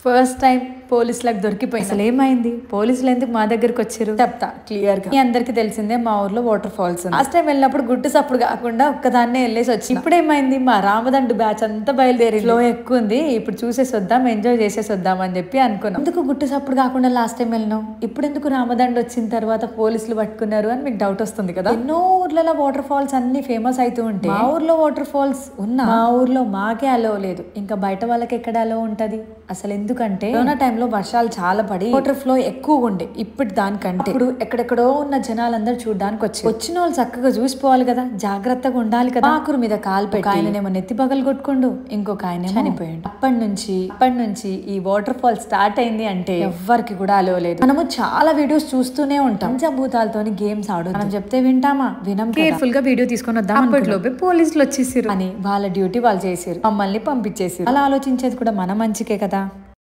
First time పోలీసులకు దొరికిపోయింది. అసలు ఏమైంది, పోలీసులు ఎందుకు మా దగ్గరికి వచ్చారు చెప్తా క్లియర్ గా. మీ అందరికి తెలిసిందే మా ఊర్లో వాటర్ ఫాల్స్. లాస్ట్ టైం వెళ్ళినప్పుడు గుట్టు సప్పుడు కాకుండా ఒక్కదాన్నే వెళ్ళేసి వచ్చి, ఇప్పుడు ఏమైంది మా రామదండు బ్యాచ్ అంతా బయలుదేరి ఫ్లో ఎక్కువ ఉంది, ఇప్పుడు చూసేసి వద్దాం, ఎంజాయ్ చేసేసి వద్దాం అని చెప్పి అనుకున్నాం. ఎందుకు గుట్టు సప్పుడు కాకుండా లాస్ట్ టైం వెళ్ళినాం, ఇప్పుడు ఎందుకు రామదండు వచ్చిన తర్వాత పోలీసులు పట్టుకున్నారు అని మీకు డౌట్ వస్తుంది కదా. ఎన్నో ఊర్లలో వాటర్ ఫాల్స్ అన్ని ఫేమస్ అవుతూ ఉంటాయి. మా ఊర్లో వాటర్ ఫాల్స్ ఉన్నా మా ఊర్లో మాకే అలో లేదు, ఇంకా బయట వాళ్ళకి ఎక్కడ అలో ఉంటది. అసలు ఎందుకంటే కరోనా టైంలో వర్షాలు చాలా పడి వాటర్ ఫ్లో ఎక్కువగా ఉండే. ఇప్పుడు దానికంటే ఇప్పుడు ఎక్కడెక్కడో ఉన్న జనాలందరూ చూడడానికి వచ్చిన వాళ్ళు చక్కగా చూసిపోవాలి కదా, జాగ్రత్తగా ఉండాలి కదా. ఆకురు మీద కాలు పెట్టి ఆయననేమో నెత్తి పగలు కొట్టుకుండు, ఇంకొక ఆయన చనిపోయాడు. అప్పటి నుంచి ఈ వాటర్ ఫాల్ స్టార్ట్ అయింది అంటే ఎవ్వరికి కూడా అలో లేదు. మనము చాలా వీడియోస్ చూస్తూనే ఉంటాం, పంచభూతాలతో గేమ్స్ ఆడు, మనం చెప్తే వింటామా, వినం. కేర్ఫుల్ గా వీడియో తీసుకొని వద్దాం, అప్పట్లోపే పోలీసులు వచ్చేసారు అని వాళ్ళ డ్యూటీ వాళ్ళు చేసారు, మమ్మల్ని పంపించేసారు. అలా ఆలోచించేది కూడా మన మంచికే కదా.